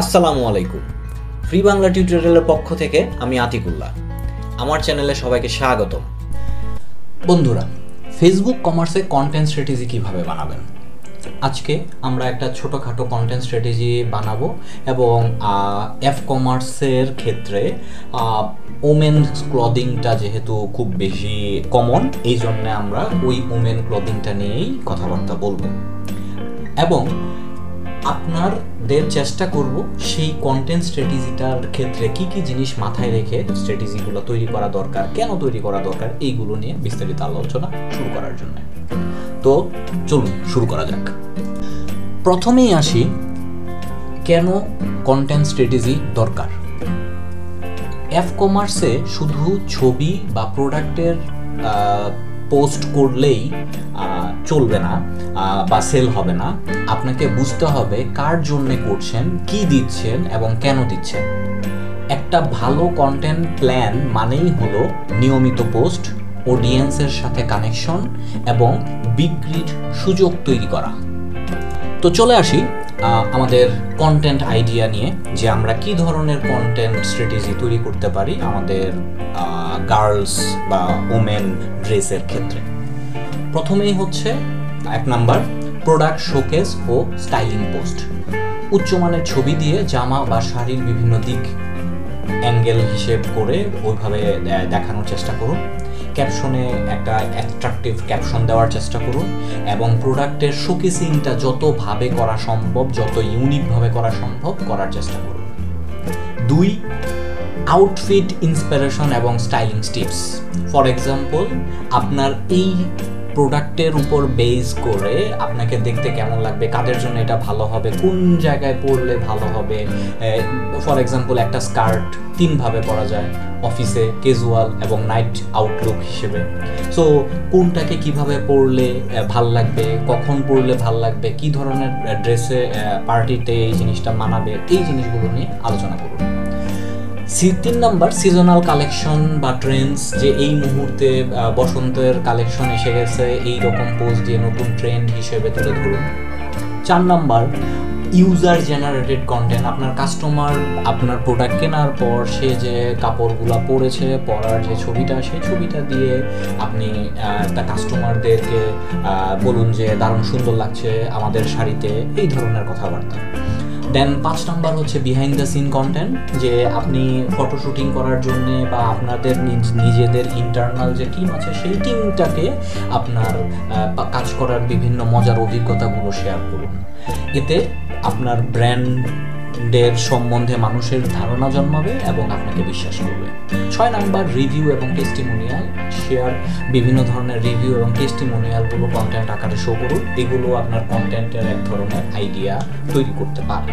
আসসালামু আলাইকুম। ফ্রি বাংলা টিউটোরিয়ালের পক্ষ থেকে আমি আতিকুল্লাহ। আমার চ্যানেলে সবাইকে স্বাগতম। বন্ধুরা, ফেসবুক কমার্সে কন্টেন্ট স্ট্র্যাটেজি কিভাবে বানাবেন, আজকে আমরা একটা ছোটোখাটো কন্টেন্ট স্ট্র্যাটেজি বানাবো এবং এফ কমার্সের ক্ষেত্রে ওমেন ক্লদিংটা যেহেতু খুব বেশি কমন, এই জন্য আমরা ওই ওমেন ক্লদিংটা নিয়েই কথাবার্তা বলবো এবং আপনাদের চেষ্টা করব সেই কন্টেন্ট স্ট্র্যাটেজিটার ক্ষেত্রে কি কি জিনিস মাথায় রেখে স্ট্র্যাটেজিগুলো তৈরি করা দরকার, কেন তৈরি করা দরকার, এইগুলো নিয়ে বিস্তারিত আলোচনা শুরু করার জন্য। তো চলুন শুরু করা যাক। প্রথমেই আসি, কেন কন্টেন্ট স্ট্র্যাটেজি দরকার। এফ কমার্সে শুধু ছবি বা প্রোডাক্টের পোস্ট করলেই চলবে না বা সেল হবে না। আপনাকে বুঝতে হবে কার জন্য করছেন, কি দিচ্ছেন এবং কেন দিচ্ছেন। একটা ভালো কন্টেন্ট প্ল্যান মানেই হলো নিয়মিত পোস্ট, অডিয়েন্সের সাথে কানেকশন এবং বিক্রির সুযোগ তৈরি করা। তো চলে আসি আমাদের কন্টেন্ট আইডিয়া নিয়ে, যে আমরা কি ধরনের কন্টেন্ট স্ট্র্যাটেজি তৈরি করতে পারি আমাদের গার্লস বা ওমেন ড্রেসের ক্ষেত্রে। প্রথমেই হচ্ছে 1 নাম্বার, প্রোডাক্ট শোকেস ও স্টাইলিং পোস্ট। উচ্চমানের ছবি দিয়ে জামা বা শাড়ির বিভিন্ন দিক অ্যাঙ্গেল হিসেব করে ওইভাবে দেখানোর চেষ্টা করুন। ক্যাপশনে একটা অ্যাট্রাকটিভ ক্যাপশন দেওয়ার চেষ্টা করুন এবং প্রোডাক্টের শোকেসিংটা যতভাবে করা সম্ভব, যত ইউনিকভাবে করা সম্ভব করার চেষ্টা করুন। 2, আউটফিট ইন্সপিরেশন এবং স্টাইলিং টিপস। ফর এক্সাম্পল, আপনার এই প্রোডাক্টের উপর বেস করে আপনাকে দেখতে কেমন লাগবে, কাদের জন্য এটা ভালো হবে, কোন জায়গায় পরলে ভালো হবে। ফর এক্সাম্পল, একটা স্কার্ট 3 ভাবে পরা যায়, অফিসে, ক্যাজুয়াল এবং নাইট আউটলুক হিসেবে। সো কোনটাকে কিভাবে পরলে ভাল লাগবে, কখন পরলে ভাল লাগবে, কি ধরনের ড্রেসে পার্টিতে এই জিনিসটা মানাবে, এই জিনিসগুলো নিয়ে আলোচনা করুন। 3 নাম্বার, সিজনাল কালেকশন বা ট্রেন্ডস, যে এই মুহূর্তে বসন্তের কালেকশন এসে গেছে, এই রকম পোস্ট দিয়ে নতুন ট্রেন্ড হিসেবে তুলে ধরুন। 4 নাম্বার, ইউজার জেনারেটেড কন্টেন্ট। আপনার কাস্টমার আপনার প্রোডাক্ট কেনার পর সে যে কাপড়গুলো পরেছে, পরার যে ছবিটা, সেই ছবিটা দিয়ে আপনি একটা কাস্টমারদেরকে বলুন যে দারুণ সুন্দর লাগছে আমাদের শাড়িতে, এই ধরনের কথাবার্তা। দেন 5 নাম্বার হচ্ছে বিহাইন্ড দ্য সিন কন্টেন্ট, যে আপনি ফটোশুটিং করার জন্যে বা আপনাদের নিজেদের ইন্টারনাল যে টিম আছে সেই টিমটাকে আপনার কাজ করার বিভিন্ন মজার অভিজ্ঞতাগুলো শেয়ার করুন। এতে আপনার ব্র্যান্ডের সম্বন্ধে মানুষের ধারণা জন্মাবে এবং আপনাকে বিশ্বাস করবে। 6 নাম্বার, রিভিউ এবং টেস্টিমোনিয়াল শেয়ার। বিভিন্ন ধরনের রিভিউ এবং টেস্টিমোনিয়ালগুলো কন্টেন্ট আকারে শো করুন। এগুলো আপনার কন্টেন্টের এক ধরনের আইডিয়া তৈরি করতে পারে।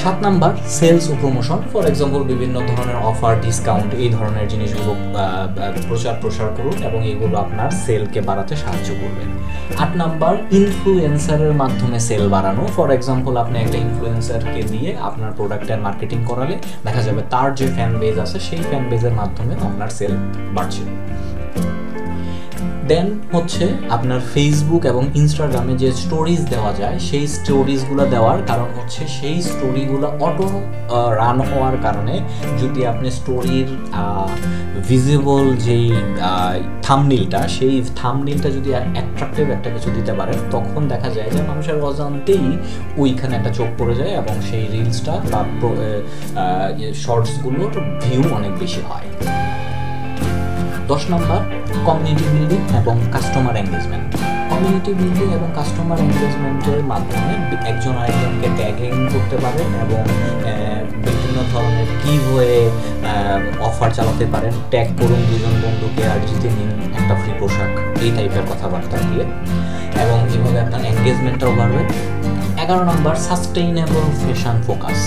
7 নাম্বার, সেলস ও প্রমোশন। ফর এক্সাম্পল, বিভিন্ন ধরনের অফার, ডিসকাউন্ট, এই ধরনের জিনিসগুলো প্রসার করুন এবং এগুলো আপনার সেলকে বাড়াতে সাহায্য করবে। 8 নাম্বার, ইনফ্লুয়েন্সারের মাধ্যমে সেল বাড়ানো। ফর এক্সাম্পল, আপনি একটা ইনফ্লুয়েন্সারকে দিয়ে আপনার প্রোডাক্টের মার্কেটিং করালে দেখা যাবে তার যে ফ্যান বেজ আছে সেই ফ্যান বেজের মাধ্যমে আপনার সেল বাড়ছে। দেন হচ্ছে আপনার ফেসবুক এবং ইনস্টাগ্রামে যে স্টোরিজ দেওয়া যায়, সেই স্টোরিজগুলো দেওয়ার কারণ হচ্ছে সেই স্টোরিগুলো অটো রান হওয়ার কারণে যদি আপনি স্টোরির ভিজিবল যেই থাম্বনেইলটা, সেই থাম্বনেইলটা যদি অ্যাট্রাকটিভ একটা কিছু দিতে পারেন, তখন দেখা যায় যে মানুষের অজান্তেই ওইখানে একটা চোখ পড়ে যায় এবং সেই রিলসটা বা শর্টসগুলোর ভিউ অনেক বেশি হয়। 10 নাম্বার, কমিউনিটি বিল্ডিং এবং কাস্টমার এঙ্গেজমেন্ট। কমিউনিটি বিল্ডিং এবং কাস্টমার এঙ্গেজমেন্টের মাধ্যমে একজন আরেকজনকে ট্যাগিং করতে পারেন এবং বিভিন্ন ধরনের গিভওয়ে অফার চালাতে পারেন। ট্যাগ করুন 2 জন বন্ধুকে আর জিতে নিন একটা ফ্রি পোশাক, এই টাইপের কথাবার্তা দিয়ে, এবং এভাবে আপনার এঙ্গেজমেন্টটাও বাড়বে। 11 নাম্বার, সাস্টেইনেবল ফ্যাশন ফোকাস।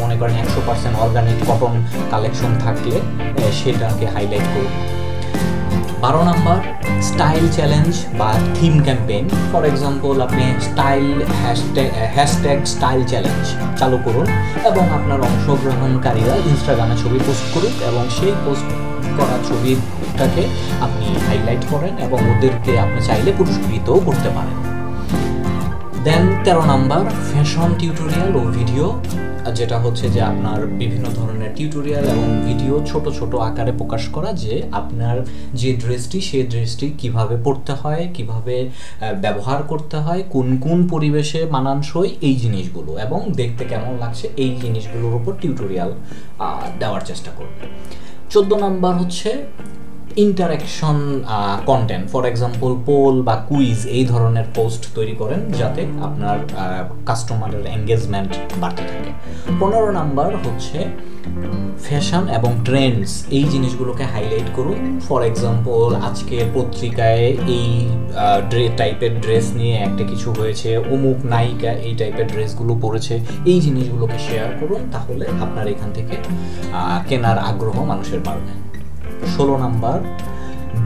মনে করেন 100% অর্গানিক কটন কালেকশন থাকলে সেটাকে হাইলাইট করুন। 12 নাম্বার, স্টাইল চ্যালেঞ্জ বা থিম ক্যাম্পেইন। ফর এক্সাম্পল, আপনি হ্যাশট্যাগ স্টাইল চ্যালেঞ্জ চালু করুন এবং আপনার অংশগ্রহণকারীরা ইনস্টাগ্রামে ছবি পোস্ট করুক এবং সেই পোস্ট করা ছবিটাকে আপনি হাইলাইট করেন এবং ওদেরকে আপনি চাইলে পুরস্কৃতও করতে পারেন। দেন 13 নাম্বার ফ্যাশন টিউটোরিয়াল ও ভিডিও, যেটা হচ্ছে যে আপনার বিভিন্ন ধরনের টিউটোরিয়াল এবং ভিডিও ছোট ছোট আকারে প্রকাশ করা, যে আপনার যে ড্রেসটি সেই ড্রেসটি কিভাবে পরতে হয়, কিভাবে ব্যবহার করতে হয়, কোন কোন পরিবেশে মানানসই এই জিনিসগুলো এবং দেখতে কেমন লাগছে এই জিনিসগুলোর উপর টিউটোরিয়াল দেওয়ার চেষ্টা করবে। 14 নাম্বার হচ্ছে interaction content, for example poll বা কুইজ এই ধরনের পোস্ট তৈরি করেন যাতে আপনার কাস্টমারের এঙ্গেজমেন্ট বাড়তে থাকে। 15 নাম্বার হচ্ছে ফ্যাশন এবং ট্রেন্ডস এই জিনিসগুলোকে হাইলাইট করুন। ফর এক্সাম্পল আজকে পত্রিকায় এই টাইপের ড্রেস নিয়ে একটা কিছু হয়েছে, অমুক নায়িকা এই টাইপের ড্রেসগুলো পরেছে, এই জিনিসগুলোকে শেয়ার করুন, তাহলে আপনার এখান থেকে কেনার আগ্রহ মানুষের বাড়বে। 16 number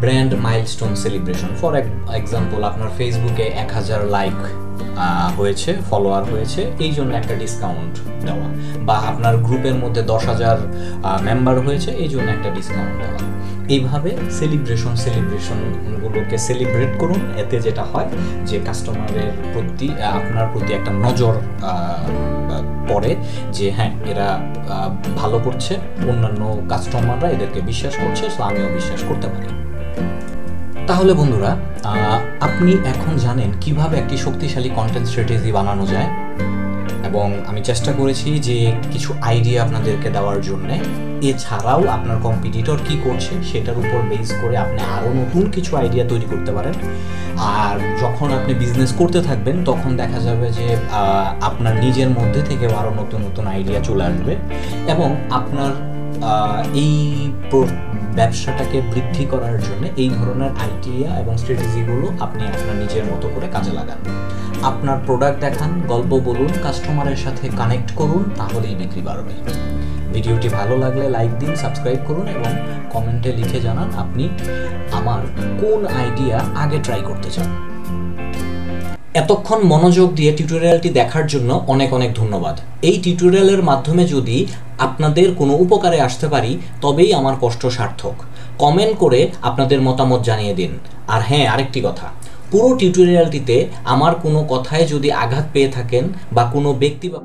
brand milestone celebration, for example আপনার ফেসবুকে 1000 লাইক হয়েছে, ফলোয়ার হয়েছে, এই জন্য একটা ডিসকাউন্ট দেওয়া, বা আপনার গ্রুপের মধ্যে 10,000 মেম্বার হয়েছে, এই জন্য একটা ডিসকাউন্ট দেওয়া। এইভাবে সেলিব্রেশনগুলোকে সেলিব্রেট করুন। এতে যেটা হয় যে কাস্টমারের প্রতি আপনার প্রতি একটা নজর পড়ে যে হ্যাঁ এরা ভালো করছে, অন্যান্য কাস্টমাররা এদেরকে বিশ্বাস করছে, সো আমিও বিশ্বাস করতে পারি। তাহলে বন্ধুরা, আপনি এখন জানেন কিভাবে একটি শক্তিশালী কন্টেন্ট স্ট্র্যাটেজি বানানো যায়, এবং আমি চেষ্টা করেছি যে কিছু আইডিয়া আপনাদেরকে দেওয়ার জন্যে। এছাড়াও আপনার কম্পিটিটর কি করছে সেটার উপর বেস করে আপনি আরও নতুন কিছু আইডিয়া তৈরি করতে পারেন। আর যখন আপনি বিজনেস করতে থাকবেন তখন দেখা যাবে যে আপনার নিজের মধ্যে থেকে আরও নতুন নতুন আইডিয়া চলে আসবে, এবং আপনার এই ব্যবসাটাকে বৃদ্ধি করার জন্য এই ধরনের আইডিয়া এবং স্ট্র্যাটেজিগুলো আপনি আপনার নিজের মতো করে কাজে লাগান। আপনার প্রোডাক্ট দেখান, গল্প বলুন, কাস্টমারের সাথে কানেক্ট করুন, তাহলেই বিক্রি বাড়বে। ভিডিওটি ভালো লাগলে লাইক দিন, সাবস্ক্রাইব করুন এবং কমেন্টে লিখে জানান আপনি আমার কোন আইডিয়া আগে ট্রাই করতে চান। এতক্ষণ মনোযোগ দিয়ে টিউটোরিয়ালটি দেখার জন্য অনেক অনেক ধন্যবাদ। এই টিউটোরিয়ালের মাধ্যমে যদি আপনাদের কোনো উপকারে আসতে পারি তবেই আমার কষ্ট সার্থক। কমেন্ট করে আপনাদের মতামত জানিয়ে দিন। আর হ্যাঁ, আরেকটি কথা, পুরো টিউটোরিয়ালটিতে আমার কোনো কথায় যদি আঘাত পেয়ে থাকেন বা কোনো ব্যক্তি বা